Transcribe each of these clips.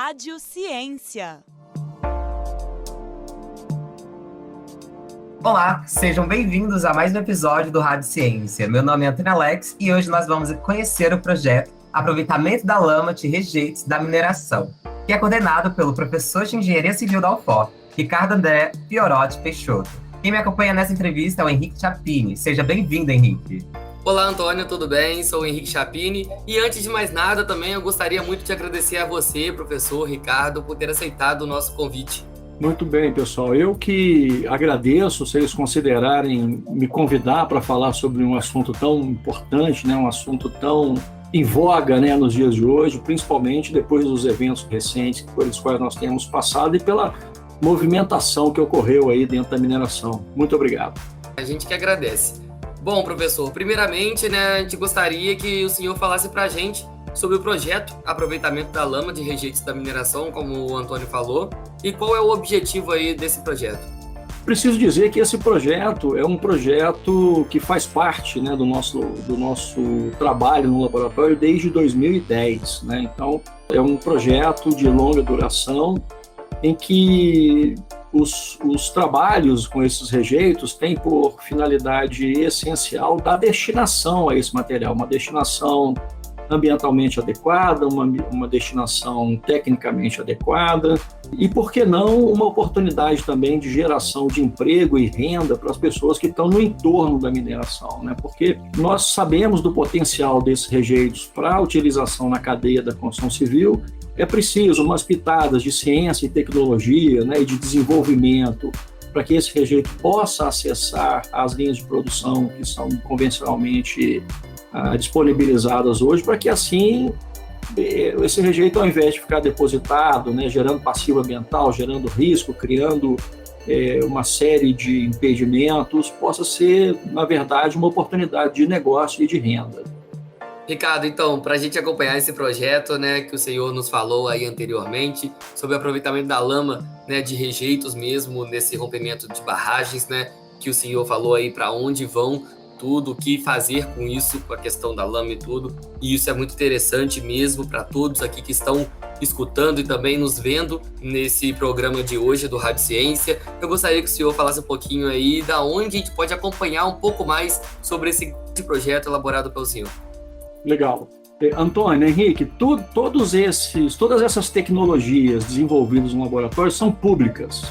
Rádio Ciência. Olá, sejam bem-vindos a mais um episódio do Rádio Ciência. Meu nome é Antônio Alex e hoje nós vamos conhecer o projeto Aproveitamento da Lama de Rejeitos da Mineração, que é coordenado pelo professor de Engenharia Civil da UFOP, Ricardo André Fiorotti Peixoto. Quem me acompanha nessa entrevista é o Henrique Chapini. Seja bem-vindo, Henrique. Olá, Antônio, tudo bem? Sou o Henrique Chapini e antes de mais nada também eu gostaria muito de agradecer a você, professor Ricardo, por ter aceitado o nosso convite. Muito bem, pessoal. Eu que agradeço vocês considerarem me convidar para falar sobre um assunto tão importante, um assunto tão em voga, nos dias de hoje, principalmente depois dos eventos recentes pelos quais nós temos passado e pela movimentação que ocorreu aí dentro da mineração. Muito obrigado. A gente que agradece. Bom, professor, primeiramente, a gente gostaria que o senhor falasse para a gente sobre o projeto Aproveitamento da Lama de Rejeitos da Mineração, como o Antônio falou, e qual é o objetivo aí desse projeto. Preciso dizer que esse projeto é um projeto que faz parte do nosso trabalho no laboratório desde 2010. Então, é um projeto de longa duração em que os trabalhos com esses rejeitos têm por finalidade essencial dar destinação a esse material, uma destinação ambientalmente adequada, uma destinação tecnicamente adequada e, por que não, uma oportunidade também de geração de emprego e renda para as pessoas que estão no entorno da mineração, Porque nós sabemos do potencial desses rejeitos para a utilização na cadeia da construção civil. É preciso umas pitadas de ciência e tecnologia, e de desenvolvimento para que esse rejeito possa acessar as linhas de produção que são convencionalmente disponibilizadas hoje, para que assim esse rejeito, ao invés de ficar depositado, gerando passivo ambiental, gerando risco, criando uma série de impedimentos, possa ser, na verdade, uma oportunidade de negócio e de renda. Ricardo, então, para a gente acompanhar esse projeto, que o senhor nos falou aí anteriormente, sobre o aproveitamento da lama, de rejeitos mesmo, nesse rompimento de barragens, que o senhor falou aí para onde vão, tudo, o que fazer com isso, com a questão da lama e tudo, e isso é muito interessante mesmo para todos aqui que estão escutando e também nos vendo nesse programa de hoje do Rádio Ciência. Eu gostaria que o senhor falasse um pouquinho aí da onde a gente pode acompanhar um pouco mais sobre esse projeto elaborado pelo senhor. Legal. Antônio, Henrique, todas essas tecnologias desenvolvidas no laboratório são públicas,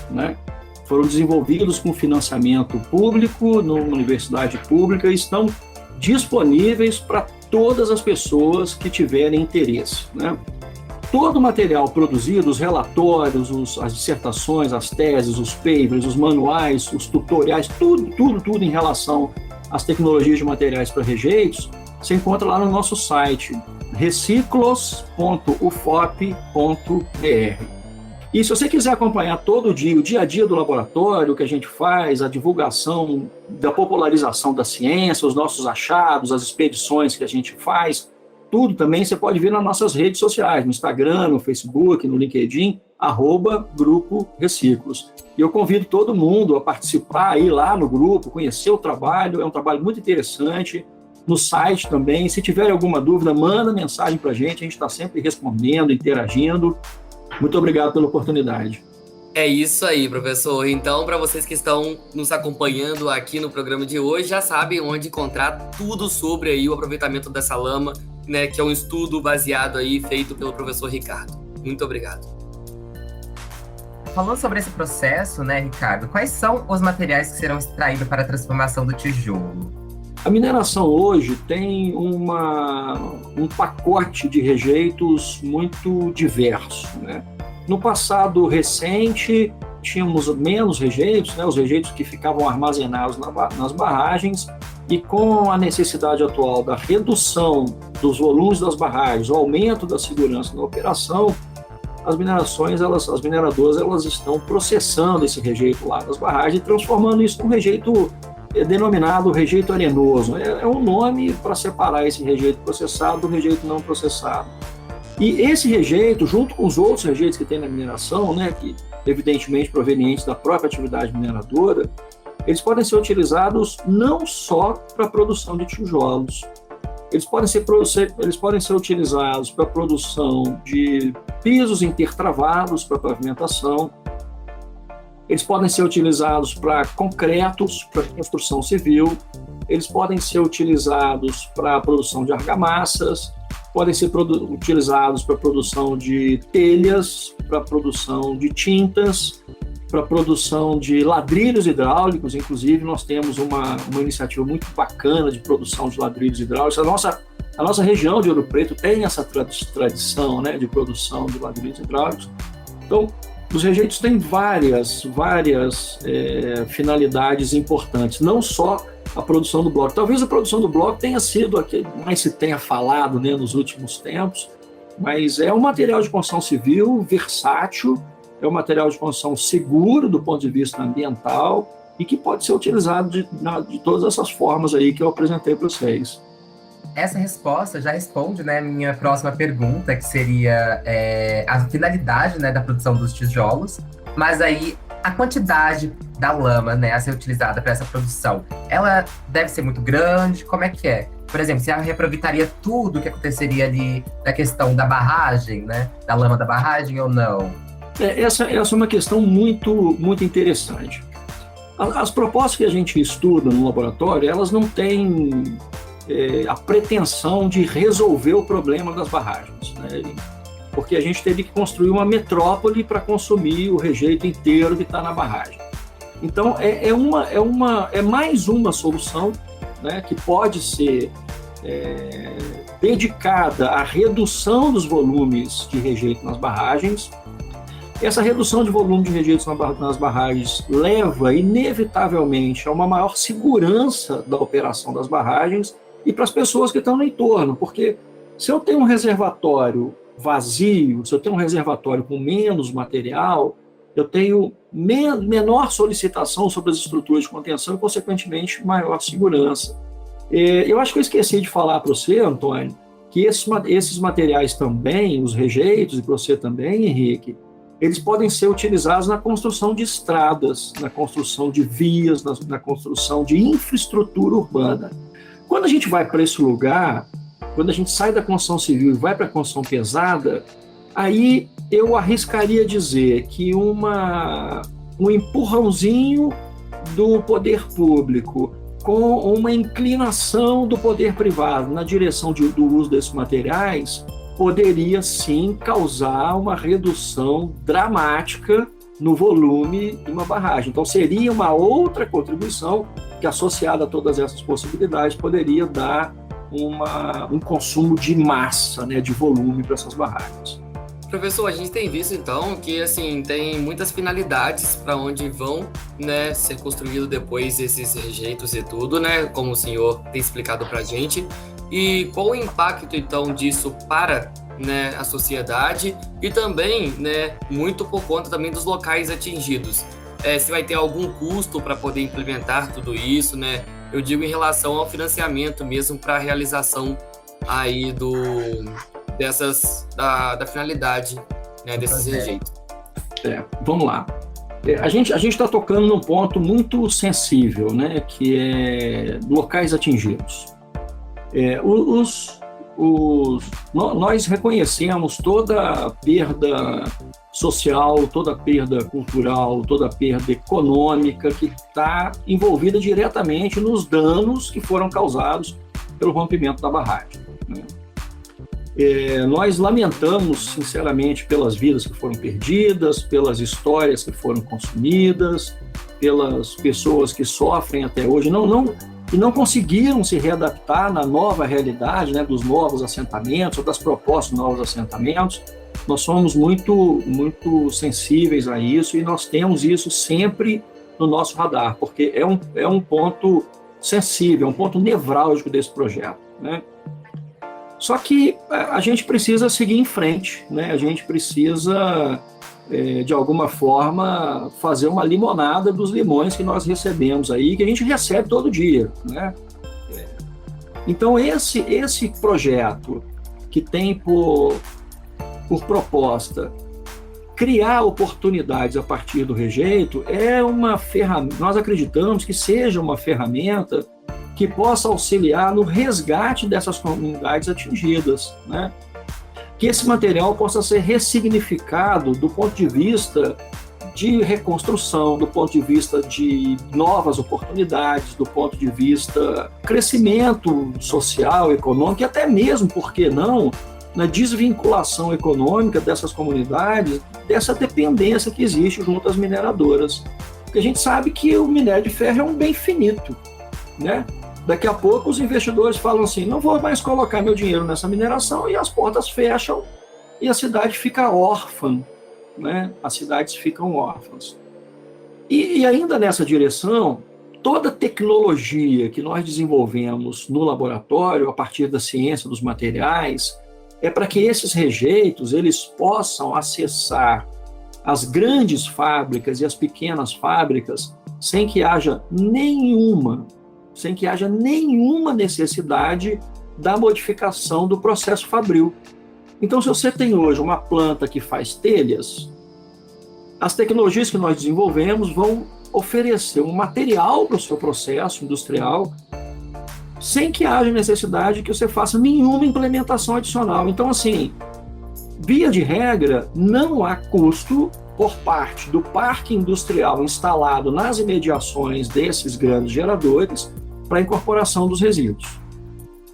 Foram desenvolvidos com financiamento público, numa universidade pública, e estão disponíveis para todas as pessoas que tiverem interesse, Todo o material produzido, os relatórios, as dissertações, as teses, os papers, os manuais, os tutoriais, tudo em relação às tecnologias de materiais para rejeitos, se encontra lá no nosso site, reciclos.ufop.br. E se você quiser acompanhar todo dia, o dia a dia do laboratório, o que a gente faz, a divulgação da popularização da ciência, os nossos achados, as expedições que a gente faz, tudo também você pode ver nas nossas redes sociais, no Instagram, no Facebook, no LinkedIn, @Grupo Reciclos. E eu convido todo mundo a participar aí lá no grupo, conhecer o trabalho, é um trabalho muito interessante. No site também, se tiver alguma dúvida, manda mensagem para a gente está sempre respondendo, interagindo. Muito obrigado pela oportunidade. É isso aí, professor. Então, para vocês que estão nos acompanhando aqui no programa de hoje, já sabem onde encontrar tudo sobre aí o aproveitamento dessa lama, que é um estudo baseado aí, feito pelo professor Ricardo. Muito obrigado. Falando sobre esse processo, Ricardo, quais são os materiais que serão extraídos para a transformação do tijolo? A mineração hoje tem um pacote de rejeitos muito diverso, No passado recente, tínhamos menos rejeitos, os rejeitos que ficavam armazenados nas barragens, e com a necessidade atual da redução dos volumes das barragens, o aumento da segurança na operação, as mineradoras estão processando esse rejeito lá das barragens e transformando isso num rejeito denominado rejeito arenoso. É um nome para separar esse rejeito processado do rejeito não processado. E esse rejeito, junto com os outros rejeitos que tem na mineração, que evidentemente provenientes da própria atividade mineradora, eles podem ser utilizados não só para a produção de tijolos, eles podem ser utilizados para a produção de pisos intertravados para pavimentação, eles podem ser utilizados para concretos, para construção civil, eles podem ser utilizados para a produção de argamassas, podem ser utilizados para a produção de telhas, para a produção de tintas, para a produção de ladrilhos hidráulicos. Inclusive, nós temos uma iniciativa muito bacana de produção de ladrilhos hidráulicos. A nossa região de Ouro Preto tem essa tradição, né, de produção de ladrilhos hidráulicos. Então, os rejeitos têm várias finalidades importantes, não só a produção do bloco. Talvez a produção do bloco tenha sido a que mais se tenha falado, né, nos últimos tempos, mas é um material de construção civil versátil, é um material de construção seguro do ponto de vista ambiental e que pode ser utilizado de todas essas formas aí que eu apresentei para vocês. Essa resposta já responde, né, a minha próxima pergunta, que seria a finalidade, né, da produção dos tijolos, mas aí a quantidade da lama, né, a ser utilizada para essa produção, ela deve ser muito grande? Como é que é? Por exemplo, se ela reaproveitaria tudo o que aconteceria ali da questão da barragem, né, da lama da barragem ou não? Essa é uma questão muito, muito interessante. As propostas que a gente estuda no laboratório, elas não têm a pretensão de resolver o problema das barragens, né? Porque a gente teve que construir uma metrópole para consumir o rejeito inteiro que está na barragem. Então, é mais uma solução, né, que pode ser dedicada à redução dos volumes de rejeito nas barragens. Essa redução de volume de rejeitos nas barragens leva, inevitavelmente, a uma maior segurança da operação das barragens e para as pessoas que estão no entorno, porque se eu tenho um reservatório vazio, se eu tenho um reservatório com menos material, eu tenho menor solicitação sobre as estruturas de contenção e, consequentemente, maior segurança. Eu acho que eu esqueci de falar para você, Antônio, que esses materiais também, os rejeitos, e para você também, Henrique, eles podem ser utilizados na construção de estradas, na construção de vias, na construção de infraestrutura urbana. Quando a gente vai para esse lugar, quando a gente sai da construção civil e vai para a construção pesada, aí eu arriscaria dizer que um empurrãozinho do poder público com uma inclinação do poder privado na direção do uso desses materiais poderia sim causar uma redução dramática no volume de uma barragem. Então seria uma outra contribuição que, associada a todas essas possibilidades, poderia dar um consumo de massa, né, de volume para essas barragens. Professor, a gente tem visto então que assim tem muitas finalidades para onde vão, né, ser construídos depois esses rejeitos e tudo, né, como o senhor tem explicado para a gente. E qual o impacto então disso para, né, a sociedade e também, né, muito por conta também dos locais atingidos. Se vai ter algum custo para poder implementar tudo isso, né? Eu digo em relação ao financiamento mesmo para a realização aí da finalidade, né, desses rejeitos. Vamos lá. A gente está tocando num ponto muito sensível, né, que é locais atingidos. Nós reconhecemos toda a perda social, toda a perda cultural, toda a perda econômica que está envolvida diretamente nos danos que foram causados pelo rompimento da barragem, né? Nós lamentamos, sinceramente, pelas vidas que foram perdidas, pelas histórias que foram consumidas, pelas pessoas que sofrem até hoje, e não conseguiram se readaptar na nova realidade, né, dos novos assentamentos, ou das propostas de novos assentamentos. Nós somos muito, muito sensíveis a isso e nós temos isso sempre no nosso radar, porque é um ponto sensível, é um ponto nevrálgico desse projeto, né? Só que a gente precisa seguir em frente, né? A gente precisa, de alguma forma, fazer uma limonada dos limões que nós recebemos aí, que a gente recebe todo dia, né? Então, esse projeto que tem por proposta criar oportunidades a partir do rejeito é uma ferramenta, nós acreditamos que seja uma ferramenta que possa auxiliar no resgate dessas comunidades atingidas, né? Que esse material possa ser ressignificado do ponto de vista de reconstrução, do ponto de vista de novas oportunidades, do ponto de vista crescimento social, econômico e até mesmo, por que não, na desvinculação econômica dessas comunidades, dessa dependência que existe junto às mineradoras. Porque a gente sabe que o minério de ferro é um bem finito, né? Daqui a pouco os investidores falam assim, não vou mais colocar meu dinheiro nessa mineração, e as portas fecham e a cidade fica órfã, né? As cidades ficam órfãs. E ainda nessa direção, toda tecnologia que nós desenvolvemos no laboratório, a partir da ciência dos materiais, é para que esses rejeitos eles possam acessar as grandes fábricas e as pequenas fábricas sem que haja nenhuma necessidade da modificação do processo fabril. Então, se você tem hoje uma planta que faz telhas, as tecnologias que nós desenvolvemos vão oferecer um material para o seu processo industrial sem que haja necessidade que você faça nenhuma implementação adicional. Então, assim, via de regra, não há custo por parte do parque industrial instalado nas imediações desses grandes geradores para a incorporação dos resíduos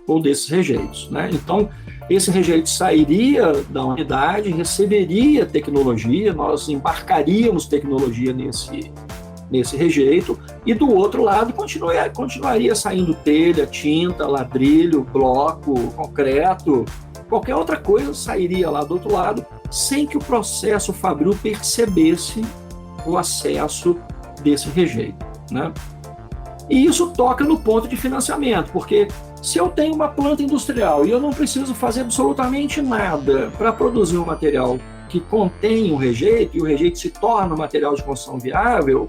ou desses rejeitos, né? Então, esse rejeito sairia da unidade, receberia tecnologia, nós embarcaríamos tecnologia nesse rejeito, e do outro lado continuaria saindo telha, tinta, ladrilho, bloco, concreto, qualquer outra coisa sairia lá do outro lado, sem que o processo fabril percebesse o acesso desse rejeito, né? E isso toca no ponto de financiamento, porque se eu tenho uma planta industrial e eu não preciso fazer absolutamente nada para produzir um material que contém um rejeito, e o rejeito se torna um material de construção viável,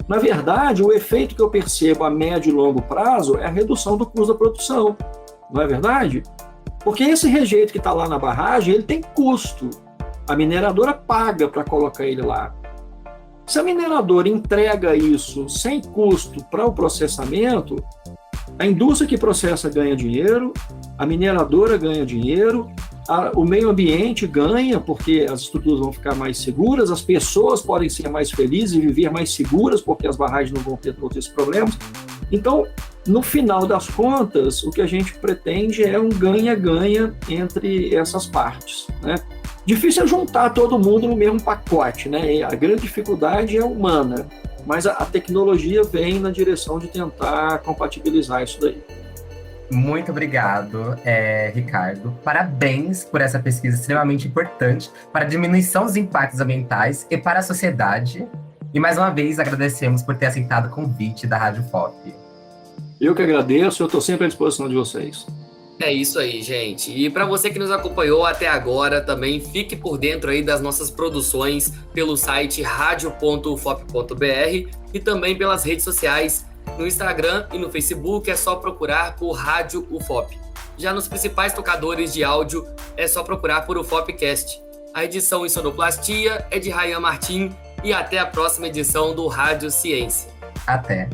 na verdade, o efeito que eu percebo a médio e longo prazo é a redução do custo da produção, não é verdade? Porque esse rejeito que está lá na barragem, ele tem custo. A mineradora paga para colocar ele lá. Se a mineradora entrega isso sem custo para o processamento, a indústria que processa ganha dinheiro, a mineradora ganha dinheiro, o meio ambiente ganha, porque as estruturas vão ficar mais seguras, as pessoas podem ser mais felizes e viver mais seguras, porque as barragens não vão ter todos esses problemas. Então, no final das contas, o que a gente pretende é um ganha-ganha entre essas partes, né? Difícil é juntar todo mundo no mesmo pacote, né? E a grande dificuldade é humana, mas a tecnologia vem na direção de tentar compatibilizar isso daí. Muito obrigado, Ricardo. Parabéns por essa pesquisa extremamente importante para a diminuição dos impactos ambientais e para a sociedade. E mais uma vez agradecemos por ter aceitado o convite da Rádio FOP. Eu que agradeço, eu estou sempre à disposição de vocês. É isso aí, gente. E para você que nos acompanhou até agora, também fique por dentro aí das nossas produções pelo site radio.ufop.br e também pelas redes sociais. No Instagram e no Facebook é só procurar por Rádio UFOP. Já nos principais tocadores de áudio é só procurar por UFOPcast. A edição e sonoplastia é de Rayan Martim e até a próxima edição do Rádio Ciência. Até!